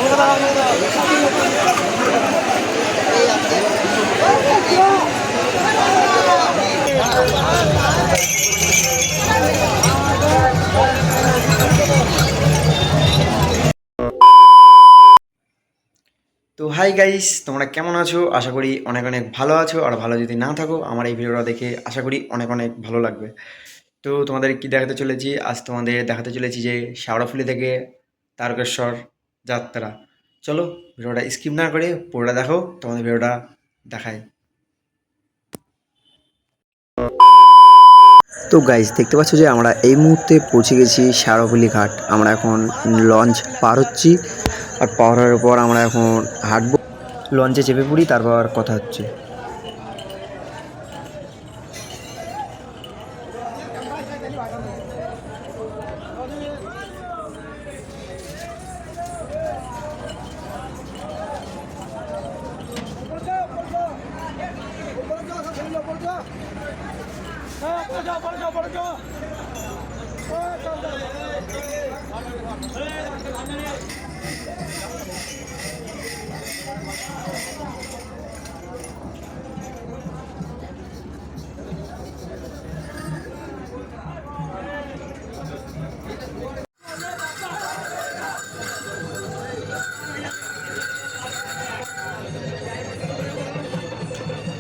তো hi guys, তোমরা কেমন আছো? আশা করি অনেক অনেক ভালো আছো। আর ভালো যদি না থাকো, আমার এই ভিডিওটা দেখে আশা করি অনেক অনেক ভালো লাগবে। তো তোমাদের কি দেখাতে চলেছি? আজ তোমাদের দেখাতে চলেছি যে শেওড়াফুলি থেকে তারকেশ্বর যাত্রা। চলো ভিডিওটা স্কিপ না করে পুরোটা দেখো, তোমাদের ভিডিওটা দেখাই। তো গাইস, দেখতে পাচ্ছ যে আমরা এই মুহূর্তে পৌঁছে গেছি শেওড়াফুলি ঘাট। আমরা এখন লঞ্চ পার হচ্ছি, আর পার হওয়ার পর আমরা এখন হাঁটবো। লঞ্চে চেপে পড়ি, তারপর কথা হচ্ছে।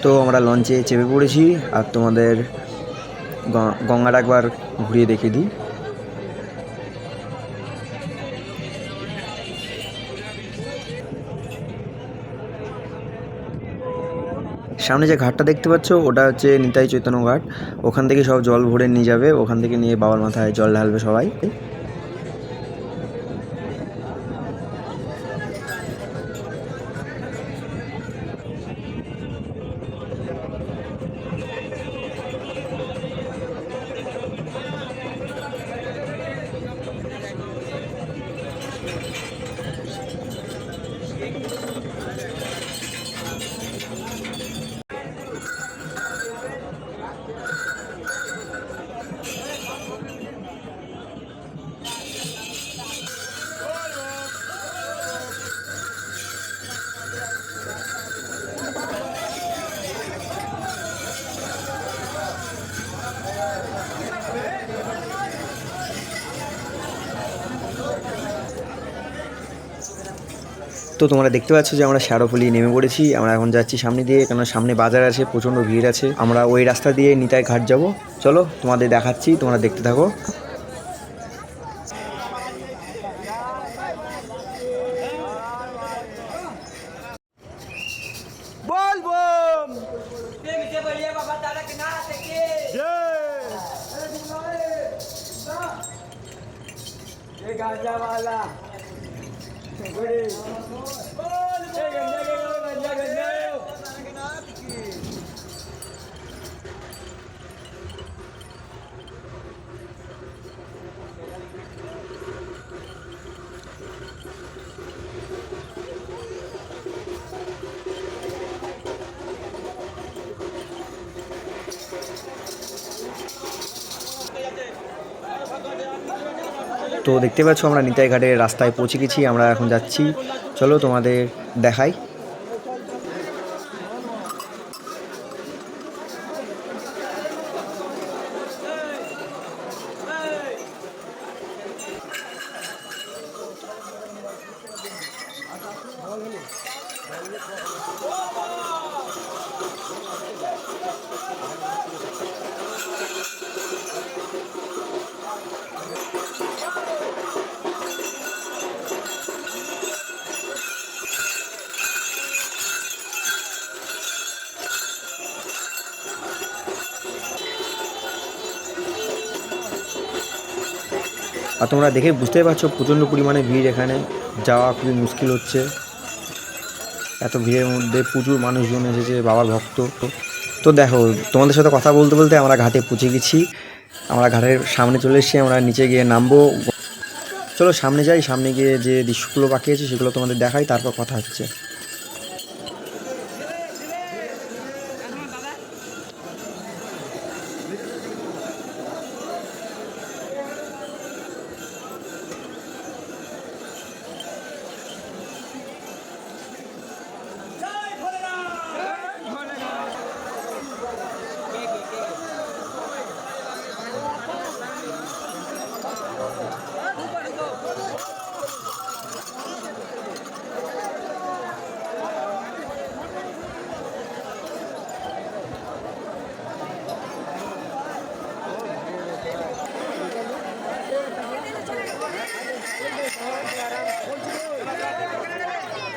তো আমরা লঞ্চে চেপে পড়েছি, আর তোমাদের গঙ্গাটা একবার ঘুরিয়ে দেখিয়ে দিই। সামনে যে ঘাটটা দেখতে পাচ্ছ, ওটা হচ্ছে নিতাই চৈতন্য ঘাট। ওখান থেকে সব জল ভরে নিয়ে যাবে, ওখান থেকে নিয়ে বাবার মাথায় জল ঢালবে সবাই। তো তোমরা দেখতে পাচ্ছ যে আমরা শেওড়াফুলি নেমে পড়েছি। আমরা এখন যাচ্ছি সামনে দিয়ে, কেন সামনে বাজার আছে, প্রচণ্ড ভিড় আছে। আমরা ওই রাস্তা দিয়ে নিতাই ঘাট যাব। চলো তোমাদের দেখাচ্ছি, তোমরা দেখতে থাকো। তো দেখতে পাচ্ছ আমরা নিতাই ঘাটের রাস্তায় পৌঁছে গেছি। আমরা এখন যাচ্ছি, চলো তোমাদের দেখাই। আর তোমরা দেখে বুঝতেই পারছো প্রচণ্ড পরিমাণে ভিড়, এখানে যাওয়া খুবই মুশকিল হচ্ছে। এত ভিড়ের মধ্যে প্রচুর মানুষজন এসেছে, বাবার ভক্ত। তো দেখো, তোমাদের সাথে কথা বলতে বলতে আমরা ঘাটে পৌঁছে গেছি। আমরা ঘাটের সামনে চলে এসেছি, আমরা নিচে গিয়ে নামবো। চলো সামনে যাই, সামনে গিয়ে যে দৃশ্যগুলো বাকি আছে সেগুলো তোমাদের দেখাই, তারপর কথা হচ্ছে।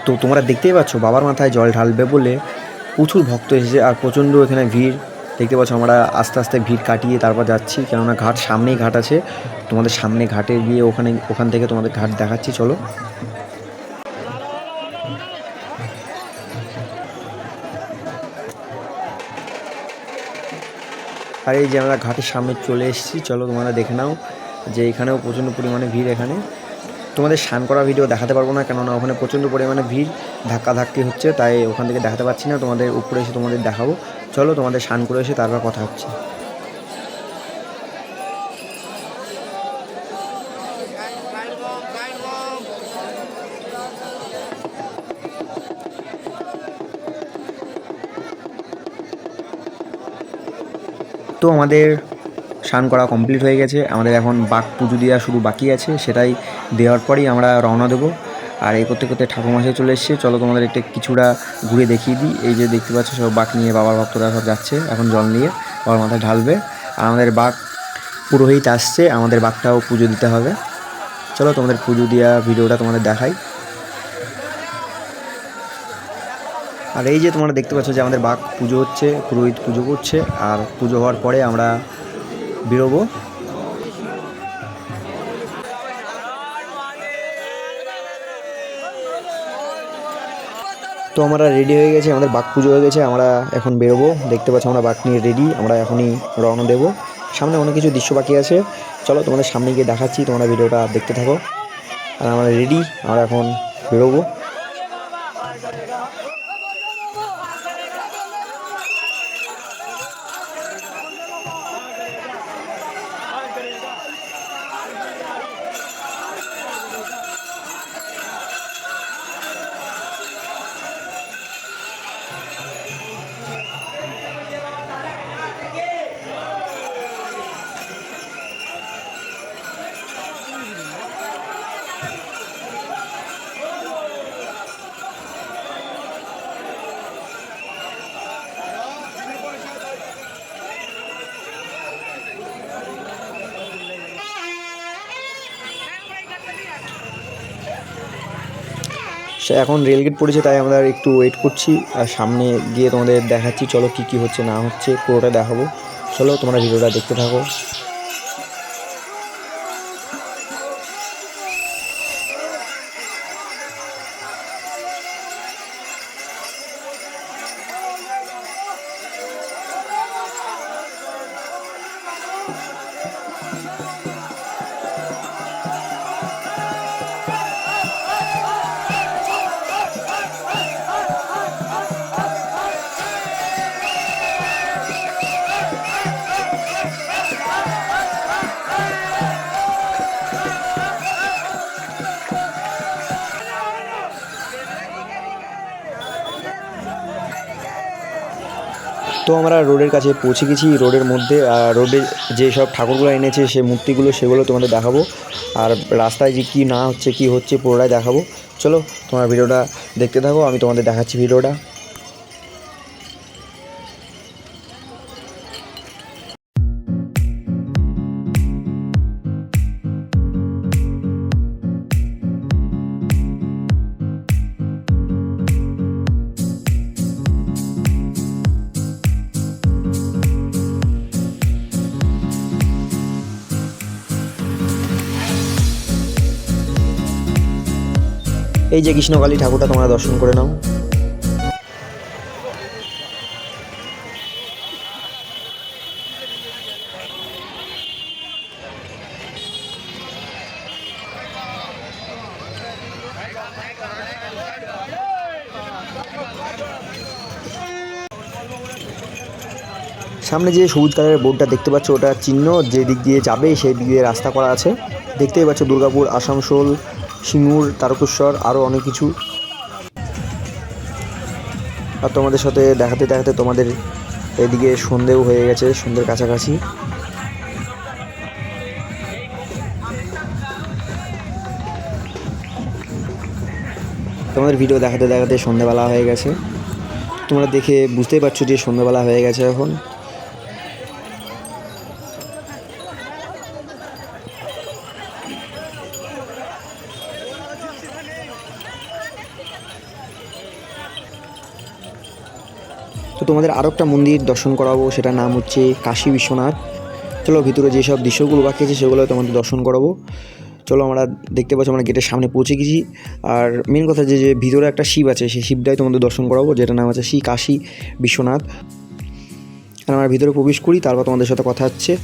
তো তোমরা দেখতেই পাচ্ছ বাবার মাথায় জল ঢালবে বলে প্রচুর ভক্ত এসেছে আর প্রচণ্ড এখানে ভিড় দেখতে পাচ্ছ। আমরা আস্তে আস্তে ভিড় কাটিয়ে তারপর যাচ্ছি, কেননা ঘাট সামনেই ঘাট আছে। তোমাদের সামনে ঘাটে গিয়ে ওখান থেকে তোমাদের ঘাট দেখাচ্ছি, চলো। আর এই যে আমরা ঘাটের সামনে চলে এসেছি, চলো তোমরা দেখে নাও যে এখানেও প্রচণ্ড পরিমাণে ভিড়। এখানে তোমাদের স্নান করা ভিডিও দেখাতে পারবো না, কেননা ওখানে প্রচণ্ড পরিমাণে ভিড়, ধাক্কাধাক্কি হচ্ছে, তাই ওখান থেকে দেখাতে পারছি না। তোমাদের উপরে এসে তোমাদের দেখাবো, চলো তোমাদের স্নান করে এসে তারপর কথা হচ্ছে। তো আমাদের স্নান করা কমপ্লিট হয়ে গেছে, আমাদের এখন বাঘ পুজো দেওয়া শুধু বাকি আছে, সেটাই দেওয়ার পরেই আমরা রওনা দেবো। আর এই করতে করতে ঠাকুরমশাই চলে এসছে, চলো তোমাদের একটা কিছুটা ঘুরে দেখিয়ে দিই। এই যে দেখতে পাচ্ছ সব বাঘ নিয়ে বাবার ভক্তরা সব যাচ্ছে এখন জল নিয়ে বাবার মাথায় ঢালবে। আর আমাদের বাঘ পুরোহিত আসছে, আমাদের বাঘটাও পুজো দিতে হবে। চলো তোমাদের পুজো দেওয়া ভিডিওটা তোমাদের দেখাই। আর এই যে তোমরা দেখতে পাচ্ছ যে আমাদের বাঘ পুজো হচ্ছে, পুরোহিত পুজো করছে, আর পুজো হওয়ার পরে আমরা বেরোবো। তো আমরা রেডি হয়ে গেছি, আমাদের বাঘ পুজো হয়ে গেছে, আমরা এখন বেরোবো। দেখতে পাচ্ছ আমরা বাঘ নিয়ে রেডি, আমরা এখনই রওনা দেবো। সামনে অনেক কিছু দৃশ্য বাকি আছে, চলো তোমাদের সামনে গিয়ে দেখাচ্ছি, তোমরা ভিডিওটা দেখতে থাকো। আর আমরা রেডি, আমরা এখন বেরোবো। সে এখন রেলগেট পড়েছে, তাই আমরা একটু ওয়েট করছি, আর সামনে গিয়ে তোমাদের দেখাচ্ছি, চলো কী কী হচ্ছে না হচ্ছে পুরোটা দেখাবো। চলো তোমরা ভিডিওটা দেখতে থাকো। তো আমরা রোডের কাছে পৌঁছে গেছি, রোডের মধ্যে। আর রোডে যে সব ঠাকুরগুলো এনেছে সে মূর্তিগুলো, সেগুলো তোমাদের দেখাবো। আর রাস্তায় যে কী না হচ্ছে কী হচ্ছে পুরোটাই দেখাবো। চলো তোমরা ভিডিওটা দেখতে থাকো, আমি তোমাদের দেখাচ্ছি ভিডিওটা। এই যে কৃষ্ণকালী ঠাকুরটা তোমরা দর্শন করে নাও। সামনে যে সবুজ কালারের বোর্ডটা দেখতে পাচ্ছ, ওটা চিহ্ন, যে দিক দিয়ে যাবে সেই দিক দিয়ে রাস্তা করা আছে। দেখতেই পাচ্ছ দুর্গাপুর, আসানসোল, সিঙ্গুর, তারকেশ্বর, আরও অনেক কিছু। আর তোমাদের সাথে দেখাতে দেখাতে তোমাদের এদিকে সন্ধেও হয়ে গেছে, সন্ধ্যের কাছাকাছি। তোমাদের ভিডিও দেখাতে দেখাতে সন্ধ্যেবেলা হয়ে গেছে, তোমরা দেখে বুঝতেই পারছো যে সন্ধ্যেবেলা হয়ে গেছে এখন। তো তোমাদের আরও একটা মন্দির দর্শন করাবো, সেটার নাম হচ্ছে কাশী বিশ্বনাথ। চলো ভিতরে যেসব দৃশ্যগুলো বাকি আছে সেগুলো তোমাদের দর্শন করাবো। চলো, আমরা দেখতে পাচ্ছি আমরা গেটের সামনে পৌঁছে গেছি। আর মেন কথা যে ভিতরে একটা শিব আছে, সেই শিবটাই তোমাদের দর্শন করাবো, যেটার নাম আছে শ্রী কাশী বিশ্বনাথ। আর আমরা ভিতরে প্রবেশ করি, তারপর তোমাদের সাথে কথা হচ্ছে।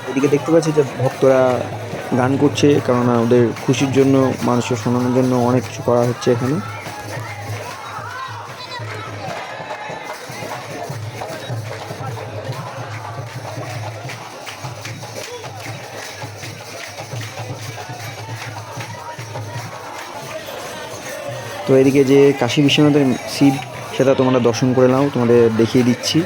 এদিকে দেখতে পাচ্ছি যে ভক্তরা গান করছে, কেননা ওদের খুশির জন্য, মানুষের শোনানোর জন্য অনেক কিছু করা হচ্ছে এখানে। তো এদিকে যে কাশী বিশ্বনাথের শিব, সেটা তোমরা দর্শন করে নাও, তোমাদের দেখিয়ে দিচ্ছি।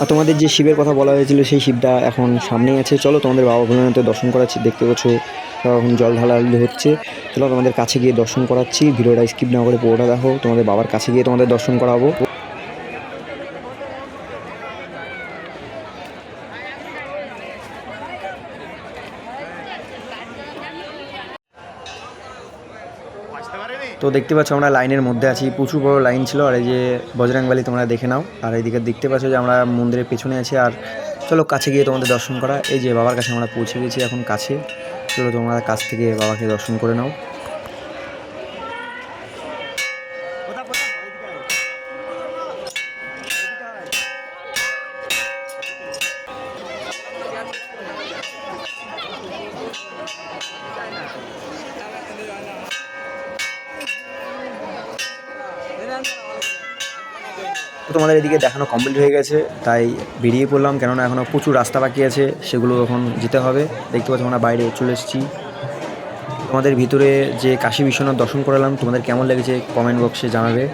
আর তোমাদের যে শিবের কথা বলা হয়েছিল সেই শিবটা এখন সামনেই আছে। চলো তোমাদের বাবা ভোলেনাথের দর্শন করাচ্ছি। দেখতে পাচ্ছ এখন জল ঢালাঢালি হচ্ছে। চলো তোমাদের কাছে গিয়ে দর্শন করাচ্ছি। ভিডিওটা স্কিপ না করে পুরোটা দেখো, তোমাদের বাবার কাছে গিয়ে তোমাদের দর্শন করাবো। তো দেখতে পাচ্ছ আমরা লাইনের মধ্যে আছি, প্রচুর বড় লাইন ছিল। আর এই যে বজরংবলী তোমরা দেখে নাও। আর এইদিকে দেখতে পাচ্ছ যে আমরা মন্দিরের পেছনে আছি। আর চলো কাছে গিয়ে তোমাদের দর্শন করা। এই যে বাবার কাছে আমরা পৌঁছে গেছি এখন কাছে। চলো তোমরা কাছ থেকে বাবাকে দর্শন করে নাও। তো তোমাদের এদিকে দেখানো কমপ্লিট হয়ে গেছে, তাই বেরিয়ে পড়লাম, কেননা এখনও প্রচুর রাস্তা বাকি আছে, সেগুলো এখন যেতে হবে। দেখতে পাচ্ছ আমরা বাইরে চলে এসেছি। তোমাদের ভিতরে যে কাশী বিশ্বনাথ দর্শন করালাম, তোমাদের কেমন লেগেছে কমেন্ট বক্সে জানাবে।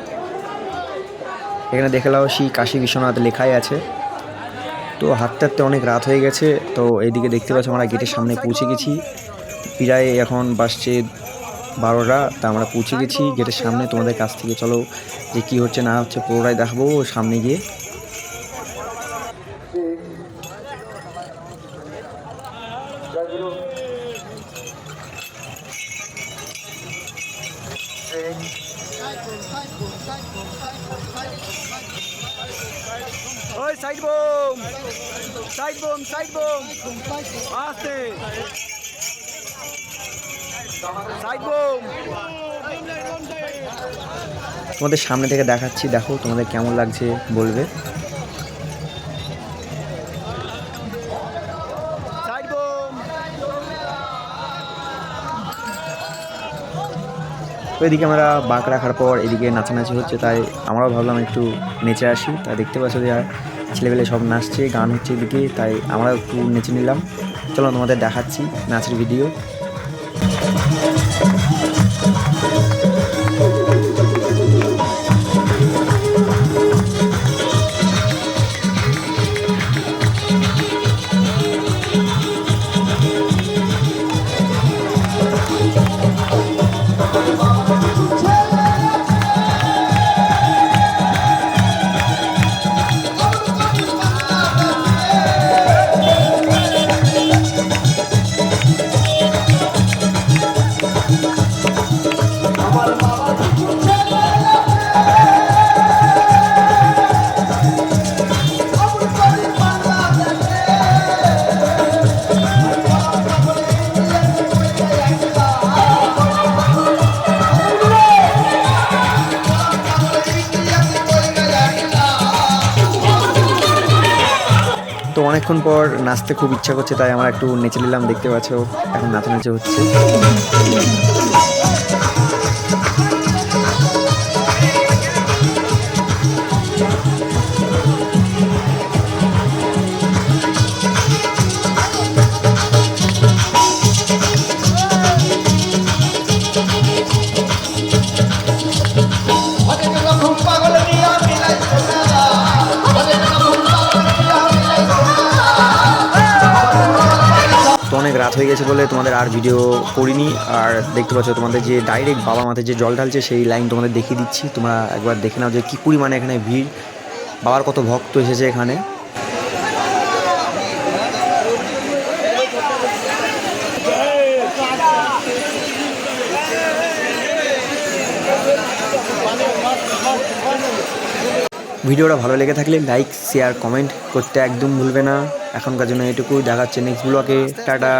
এখানে দেখে নাও শ্রী কাশী বিশ্বনাথ লেখাই আছে। তো হাঁটতে হাঁটতে অনেক রাত হয়ে গেছে। তো এইদিকে দেখতে পাচ্ছ আমরা গেটের সামনে পৌঁছে গেছি। প্রায় এখন বাসছে 12টা, তা আমরা পৌঁছে গেছি গেটের সামনে। তোমাদের কাছ থেকে চলো যে কী হচ্ছে না হচ্ছে পুরোটাই দেখাবো সামনে গিয়ে। ওই side bomb, side bomb, side bomb, আস্তে সাইড বোম। তোমাদের সামনে থেকে দেখাচ্ছি, দেখো তোমাদের কেমন লাগছে বলবে। তো এদিকে আমরা বাঁক রাখার পর এদিকে নাচানাচি হচ্ছে, তাই আমরাও ভাবলাম একটু নেচে আসি। তাই দেখতে পাচ্ছ যে ছেলেবেলে সব নাচছে, গান হচ্ছে এদিকে, তাই আমরাও একটু নেচে নিলাম। চলো তোমাদের দেখাচ্ছি নাচের ভিডিও। তো অনেকক্ষণ পর নাচতে খুব ইচ্ছা করছে, তাই আমরা একটু নেচে নিলাম। দেখতে পাচ্ছ এখন নাচানাচি হচ্ছে। তো অনেক রাত হয়ে গেছে বলে তোমাদের আর ভিডিও করিনি। আর দেখতে পাচ্ছ তোমাদের যে ডাইরেক্ট বাবা মাথায় যে জল ঢালছে সেই লাইন তোমাদের দেখিয়ে দিচ্ছি। তোমরা একবার দেখে নাও যে কী পরিমাণে এখানে ভিড়, বাবার কত ভক্ত এসেছে এখানে। ভিডিওটা ভালো লেগে থাকলে লাইক, শেয়ার, কমেন্ট করতে একদম ভুলবে না। এখনকার জন্য এটুকুই, দেখাচ্ছে নেক্সট ব্লগে। টাটা।